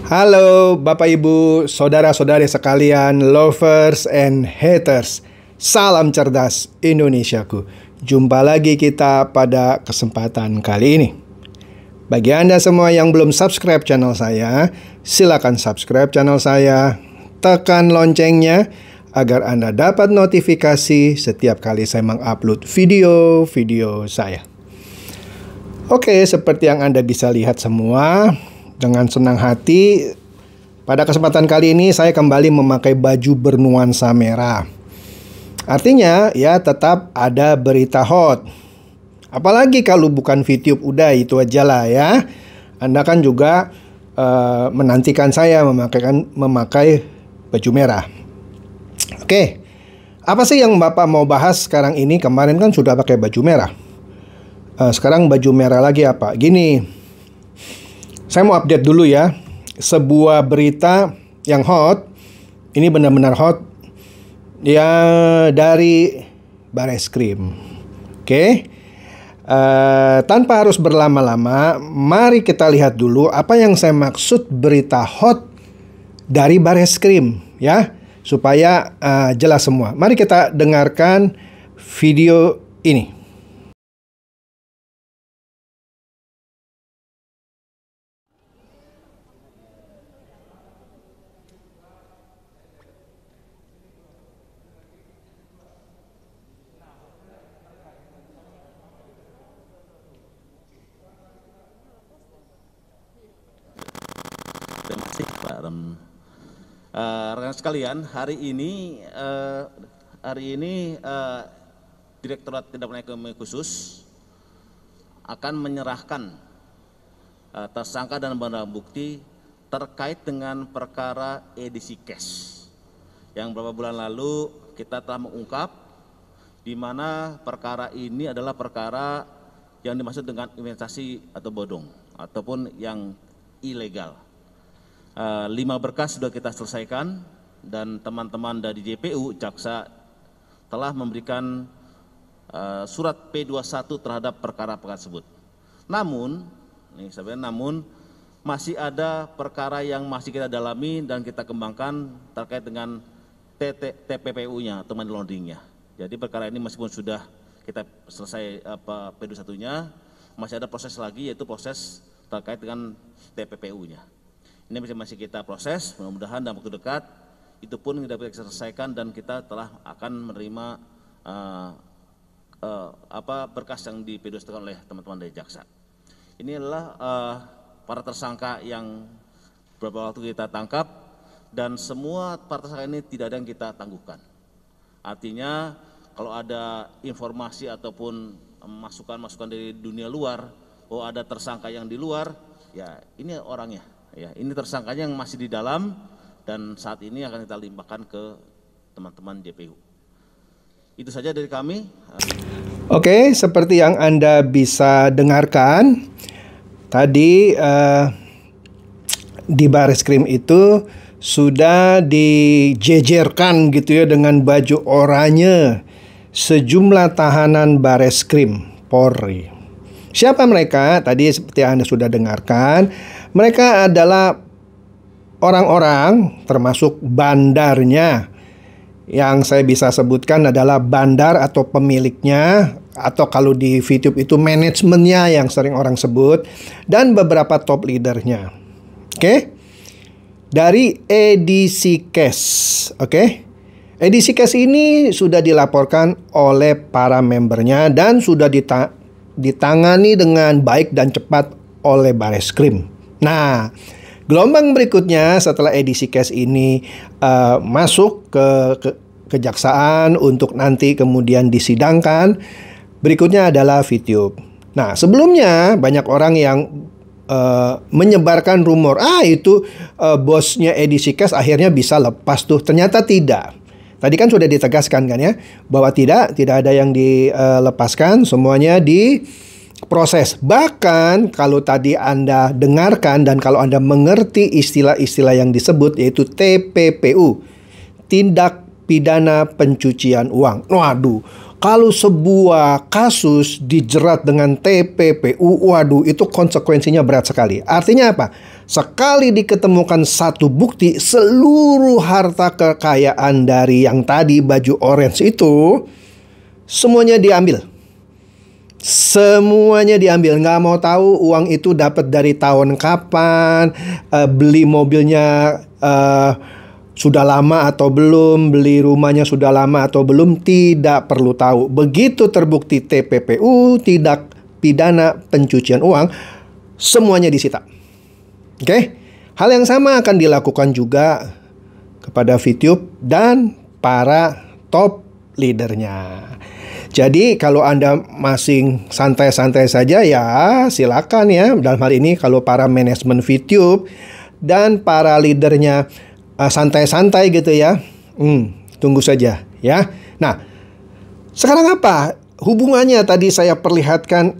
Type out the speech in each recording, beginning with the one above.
Halo Bapak Ibu, saudara-saudari sekalian, lovers and haters. Salam cerdas Indonesiaku. Jumpa lagi kita pada kesempatan kali ini. Bagi Anda semua yang belum subscribe channel saya, silakan subscribe channel saya, tekan loncengnya agar Anda dapat notifikasi setiap kali saya mengupload video-video saya. Oke, seperti yang Anda bisa lihat semua, dengan senang hati, pada kesempatan kali ini saya kembali memakai baju bernuansa merah. Artinya, ya tetap ada berita hot. Apalagi kalau bukan VTube, udah itu aja lah ya. Anda kan juga menantikan saya memakai baju merah. Oke, apa sih yang Bapak mau bahas sekarang ini? Kemarin kan sudah pakai baju merah. Sekarang baju merah lagi apa? Gini. Saya mau update dulu ya, sebuah berita yang hot, ini benar-benar hot, ya dari Bareskrim. Oke, tanpa harus berlama-lama, mari kita lihat dulu apa yang saya maksud berita hot dari Bareskrim ya, supaya jelas semua. Mari kita dengarkan video ini. Terima kasih Pak Rem. Rekan sekalian, hari ini Direktorat Tindak Pidana Ekonomi Khusus akan menyerahkan tersangka dan barang bukti terkait dengan perkara edisi cash yang beberapa bulan lalu kita telah mengungkap, di mana perkara ini adalah perkara yang dimaksud dengan investasi atau bodong ataupun yang ilegal. 5 berkas sudah kita selesaikan dan teman-teman dari JPU, jaksa telah memberikan surat P21 terhadap perkara-perkara tersebut. Namun masih ada perkara yang masih kita dalami dan kita kembangkan terkait dengan TPPU-nya atau money laundering-nya. Jadi perkara ini meskipun sudah kita selesai P21-nya, masih ada proses lagi, yaitu proses terkait dengan TPPU-nya. Ini masih kita proses, mudah-mudahan dalam waktu dekat itu pun dapat kita selesaikan dan kita telah akan menerima berkas yang di P21 oleh teman-teman dari jaksa. Ini adalah para tersangka yang beberapa waktu kita tangkap dan semua para tersangka ini tidak ada yang kita tangguhkan. Artinya kalau ada informasi ataupun masukan-masukan dari dunia luar, oh ada tersangka yang di luar, ya ini orangnya. Ya, ini tersangkanya yang masih di dalam dan saat ini akan kita limpahkan ke teman-teman JPU. Itu saja dari kami. Oke, seperti yang Anda bisa dengarkan, tadi di Bareskrim itu sudah dijejerkan gitu ya dengan baju oranye sejumlah tahanan Bareskrim Polri. Siapa mereka? Tadi seperti Anda sudah dengarkan, mereka adalah orang-orang termasuk bandarnya. Yang saya bisa sebutkan adalah bandar atau pemiliknya, atau kalau di VTube itu manajemennya yang sering orang sebut, dan beberapa top leadernya. Oke? Dari edisi cash. Oke? Edisi cash ini sudah dilaporkan oleh para membernya dan sudah ditangani dengan baik dan cepat oleh Bareskrim. Nah, gelombang berikutnya setelah edisi cash ini masuk ke kejaksaan untuk nanti kemudian disidangkan, berikutnya adalah VTube. Nah, sebelumnya banyak orang yang menyebarkan rumor, itu bosnya edisi cash akhirnya bisa lepas tuh. Ternyata tidak. Tadi kan sudah ditegaskan kan ya, bahwa tidak ada yang dilepaskan, semuanya diproses. Bahkan kalau tadi Anda dengarkan dan kalau Anda mengerti istilah-istilah yang disebut, yaitu TPPU, tindak pidana pencucian uang. Waduh, Kalau sebuah kasus dijerat dengan TPPU, waduh, itu konsekuensinya berat sekali. Artinya apa? Sekali diketemukan satu bukti, seluruh harta kekayaan dari yang tadi baju orange itu semuanya diambil. Semuanya diambil, nggak mau tahu uang itu dapat dari tahun kapan, beli mobilnya sudah lama atau belum, beli rumahnya sudah lama atau belum, tidak perlu tahu. Begitu terbukti TPPU, tindak pidana pencucian uang, semuanya disita. Oke? Hal yang sama akan dilakukan juga kepada VTube dan para top leadernya. Jadi kalau Anda masih santai-santai saja, ya silakan ya. Dalam hal ini kalau para manajemen VTube dan para leadernya santai-santai gitu ya, tunggu saja ya. Nah, sekarang apa hubungannya? Tadi saya perlihatkan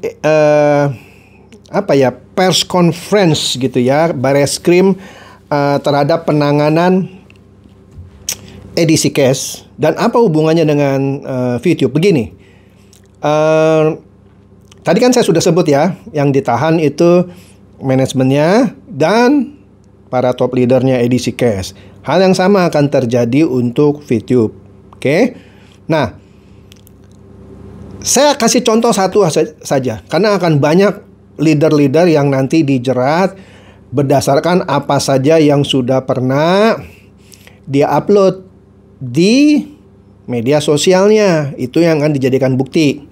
pers conference gitu ya, Bareskrim terhadap penanganan edisi cash. Dan apa hubungannya dengan VTube? Begini, tadi kan saya sudah sebut ya, yang ditahan itu manajemennya dan para top leadernya edisi cash. Hal yang sama akan terjadi untuk VTube. Oke. Nah, saya kasih contoh satu saja, karena akan banyak leader-leader yang nanti dijerat berdasarkan apa saja yang sudah pernah dia upload di media sosialnya. Itu yang akan dijadikan bukti.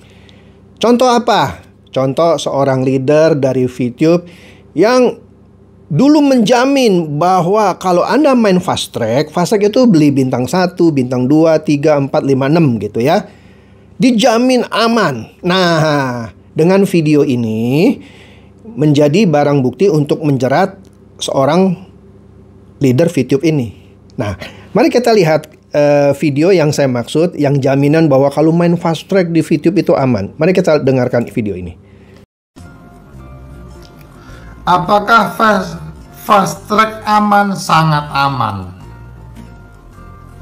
Contoh apa? Contoh seorang leader dari VTube yang dulu menjamin bahwa kalau Anda main fast track itu beli bintang 1, bintang 2, 3, 4, 5, 6 gitu ya, dijamin aman. Nah, dengan video ini menjadi barang bukti untuk menjerat seorang leader VTube ini. Nah, mari kita lihat video yang saya maksud, yang jaminan bahwa kalau main fast track di VTube itu aman. Mari kita dengarkan video ini. Apakah fast track aman? Sangat aman.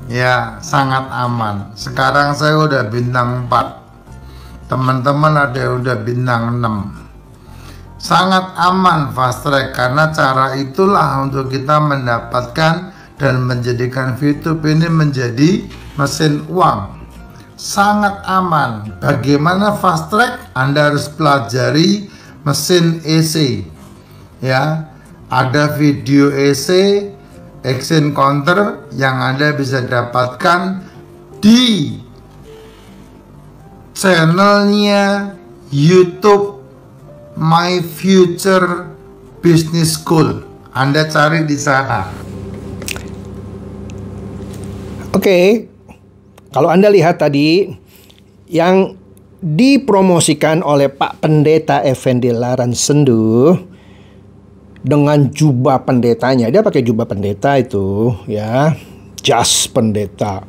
Ya, sangat aman. Sekarang saya udah bintang 4. Teman-teman ada yang udah bintang 6. Sangat aman fast track, karena cara itulah untuk kita mendapatkan dan menjadikan VTube ini menjadi mesin uang. Sangat aman. Bagaimana fast track? Anda harus pelajari mesin EC. Ya, ada video EC, exchange counter, yang Anda bisa dapatkan di channelnya YouTube My Future Business School. Anda cari di sana. Oke, kalau Anda lihat tadi yang dipromosikan oleh Pak Pendeta Effendi Laran Sendu dengan jubah pendetanya. Dia pakai jubah pendeta itu ya, jas pendeta.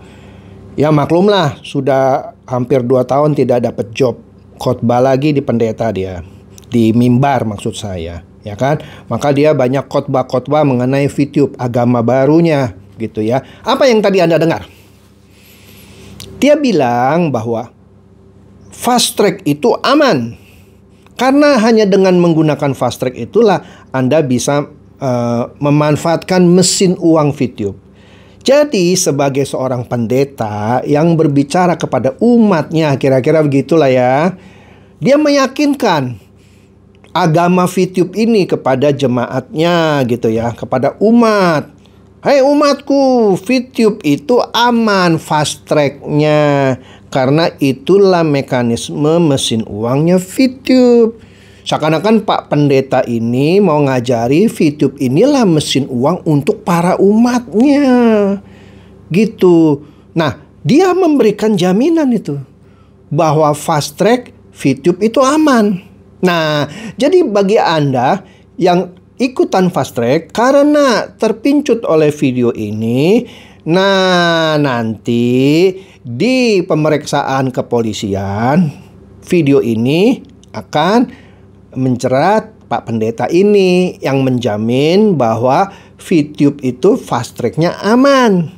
Ya maklumlah, sudah hampir 2 tahun tidak dapat job khotbah lagi di pendeta dia, di mimbar maksud saya, ya kan? Maka dia banyak khotbah-khotbah mengenai VTube, agama barunya gitu ya. Apa yang tadi Anda dengar? Dia bilang bahwa fast track itu aman. Karena hanya dengan menggunakan fast track itulah Anda bisa memanfaatkan mesin uang VTube. Jadi sebagai seorang pendeta yang berbicara kepada umatnya, kira-kira begitulah ya, dia meyakinkan agama VTube ini kepada jemaatnya gitu ya, kepada umat. Hai umatku, VTube itu aman fast tracknya, karena itulah mekanisme mesin uangnya VTube. Seakan-akan Pak Pendeta ini mau ngajari VTube inilah mesin uang untuk para umatnya. Gitu. Nah, dia memberikan jaminan itu, bahwa fast track VTube itu aman. Nah, jadi bagi Anda yang ikutan fast track karena terpincut oleh video ini, nah nanti di pemeriksaan kepolisian video ini akan menjerat Pak Pendeta ini yang menjamin bahwa VTube itu fast tracknya aman.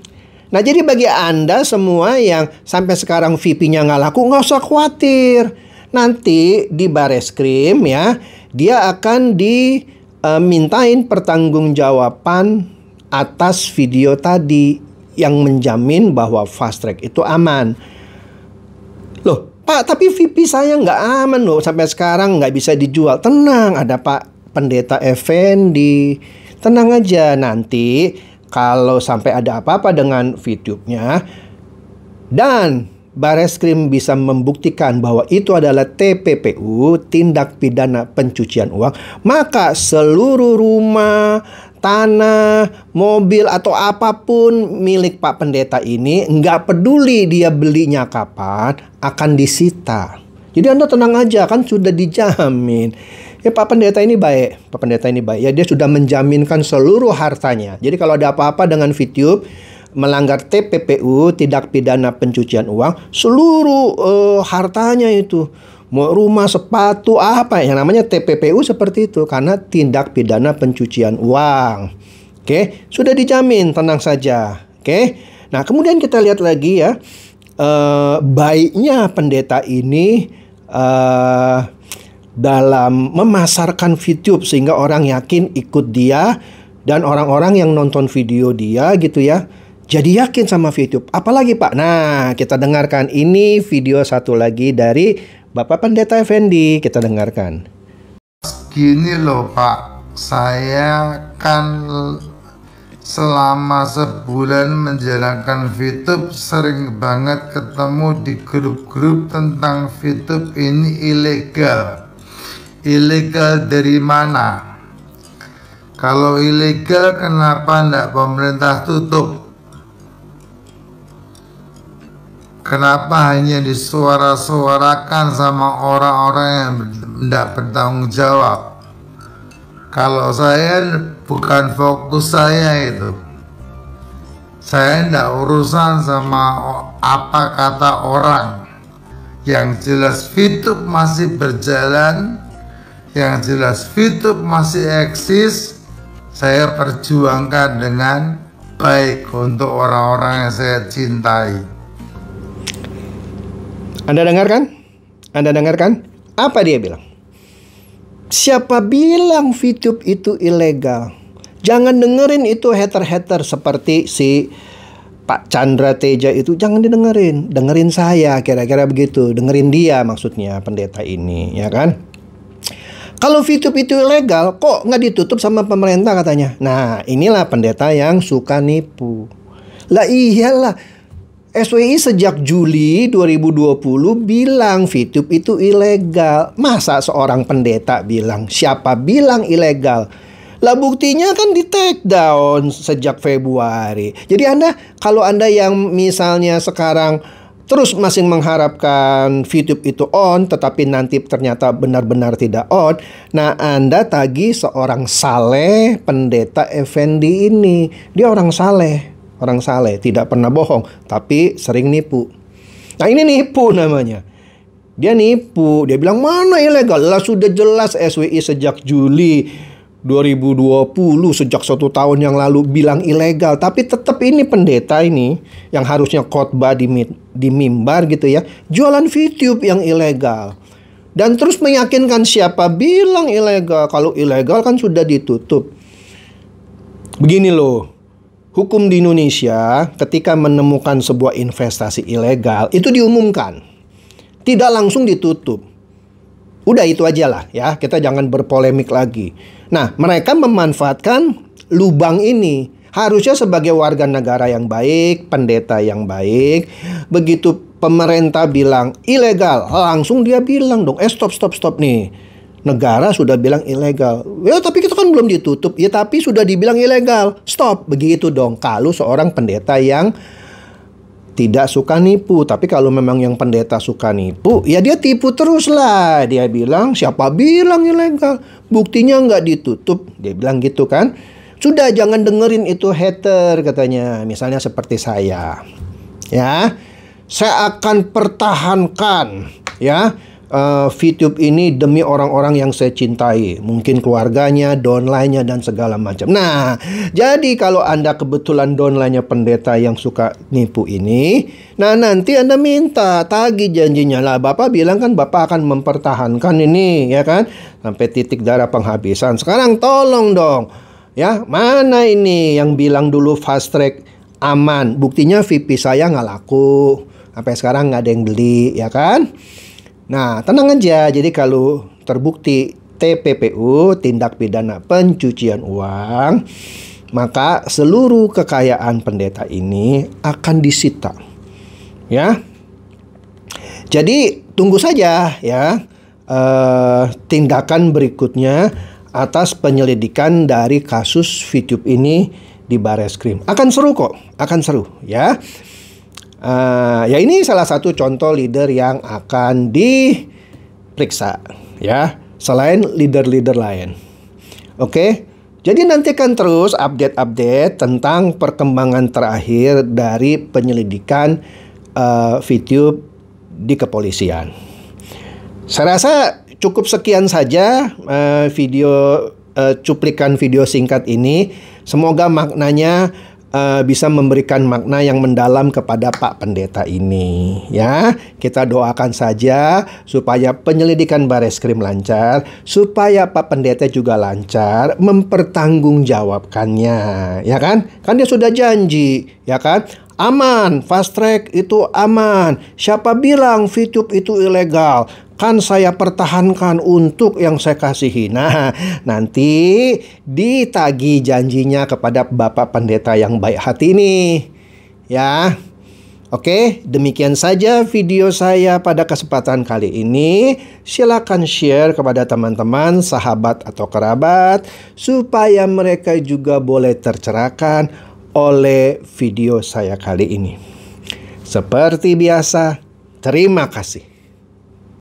Nah, jadi bagi Anda semua yang sampai sekarang VP-nya nggak laku, nggak usah khawatir. Nanti di Bareskrim ya, dia akan dimintain pertanggungjawaban atas video tadi yang menjamin bahwa fast track itu aman. Loh, Pak, tapi VP saya nggak aman loh, sampai sekarang nggak bisa dijual. Tenang, ada Pak Pendeta Effendi. Tenang aja, nanti kalau sampai ada apa-apa dengan YouTube-nya dan Bareskrim bisa membuktikan bahwa itu adalah TPPU, tindak pidana pencucian uang, maka seluruh rumah, tanah, mobil, atau apapun milik Pak Pendeta ini, nggak peduli dia belinya kapan, akan disita. Jadi Anda tenang aja, kan sudah dijamin. Ya, Pak Pendeta ini baik. Pak Pendeta ini baik. Ya, dia sudah menjaminkan seluruh hartanya. Jadi kalau ada apa-apa dengan VTube, melanggar TPPU, tindak pidana pencucian uang, seluruh hartanya itu, mau rumah, sepatu, apa yang namanya TPPU seperti itu, karena tindak pidana pencucian uang. Oke, sudah dijamin, tenang saja. Oke, nah kemudian kita lihat lagi ya, baiknya pendeta ini dalam memasarkan VTube sehingga orang yakin ikut dia, dan orang-orang yang nonton video dia gitu ya, jadi yakin sama VTube. Apalagi Pak? Nah, kita dengarkan ini video satu lagi dari Bapak Pendeta Effendi. Kita dengarkan. Gini loh Pak, saya kan selama sebulan menjalankan VTube sering banget ketemu di grup-grup tentang VTube ini ilegal. Ilegal dari mana? Kalau ilegal kenapa enggak pemerintah tutup? Kenapa hanya disuara-suarakan sama orang-orang yang tidak bertanggung jawab? Kalau saya bukan fokus saya itu. Saya tidak urusan sama apa kata orang. Yang jelas VTube masih berjalan, yang jelas VTube masih eksis, saya perjuangkan dengan baik untuk orang-orang yang saya cintai. Anda dengarkan? Anda dengarkan? Apa dia bilang? Siapa bilang VTube itu ilegal? Jangan dengerin itu hater-hater seperti si Pak Chandra Teja itu. Jangan didengerin. Dengerin saya, kira-kira begitu. Dengerin dia maksudnya, pendeta ini, ya kan? Kalau VTube itu ilegal, kok nggak ditutup sama pemerintah katanya? Nah, inilah pendeta yang suka nipu. Lah iyalah. SWI sejak Juli 2020 bilang VTube itu ilegal. Masa seorang pendeta bilang? Siapa bilang ilegal? Lah buktinya kan di take down sejak Februari. Jadi kalau Anda yang misalnya sekarang terus masih mengharapkan VTube itu on, tetapi nanti ternyata benar-benar tidak on, nah Anda tagih seorang saleh Pendeta Effendi ini. Dia orang saleh. Orang saleh, tidak pernah bohong, tapi sering nipu. Nah ini nipu namanya. Dia nipu, dia bilang mana ilegal? Lah sudah jelas SWI sejak Juli 2020, sejak 1 tahun yang lalu bilang ilegal. Tapi tetap ini pendeta ini, yang harusnya khotbah di mimbar gitu ya, jualan VTube yang ilegal. Dan terus meyakinkan siapa bilang ilegal. Kalau ilegal kan sudah ditutup. Begini loh. Hukum di Indonesia ketika menemukan sebuah investasi ilegal itu diumumkan. Tidak langsung ditutup. Udah itu aja lah ya, kita jangan berpolemik lagi. Nah, mereka memanfaatkan lubang ini. Harusnya sebagai warga negara yang baik, pendeta yang baik, begitu pemerintah bilang ilegal, langsung dia bilang dong, stop nih. Negara sudah bilang ilegal. Ya tapi kita kan belum ditutup. Ya tapi sudah dibilang ilegal. Stop. Begitu dong. Kalau seorang pendeta yang tidak suka nipu. Tapi kalau memang yang pendeta suka nipu, ya dia tipu terus lah. Dia bilang siapa bilang ilegal. Buktinya nggak ditutup. Dia bilang gitu kan. Sudah jangan dengerin itu hater katanya. Misalnya seperti saya. Ya. Saya akan pertahankan ya VTube ini demi orang-orang yang saya cintai, mungkin keluarganya, downline-nya, dan segala macam. Nah, jadi kalau Anda kebetulan downline-nya pendeta yang suka nipu ini, nah nanti Anda minta tagih janjinya lah. Bapak bilang kan Bapak akan mempertahankan ini, ya kan, sampai titik darah penghabisan. Sekarang tolong dong, ya, mana ini yang bilang dulu fast track aman, buktinya VIP saya nggak laku, sampai sekarang nggak ada yang beli, ya kan. Nah, tenang aja. Jadi kalau terbukti TPPU, tindak pidana pencucian uang, maka seluruh kekayaan pendeta ini akan disita. Ya. Jadi tunggu saja ya tindakan berikutnya atas penyelidikan dari kasus VTube ini di Bareskrim. Akan seru kok, akan seru ya. Ya ini salah satu contoh leader yang akan diperiksa ya, selain leader-leader lain. Oke, jadi nantikan terus update-update tentang perkembangan terakhir dari penyelidikan VTube di kepolisian. Saya rasa cukup sekian saja cuplikan video singkat ini. Semoga maknanya bisa memberikan makna yang mendalam kepada Pak Pendeta ini ya. Kita doakan saja supaya penyelidikan Bareskrim lancar, supaya Pak Pendeta juga lancar mempertanggungjawabkannya, ya kan? Kan dia sudah janji, ya kan? Aman, fast track itu aman. Siapa bilang VTube itu ilegal? Kan saya pertahankan untuk yang saya kasihi. Nah, nanti ditagih janjinya kepada Bapak Pendeta yang baik hati ini. Ya. Oke, demikian saja video saya pada kesempatan kali ini. Silakan share kepada teman-teman, sahabat atau kerabat, supaya mereka juga boleh tercerahkan oleh video saya kali ini. Seperti biasa, terima kasih.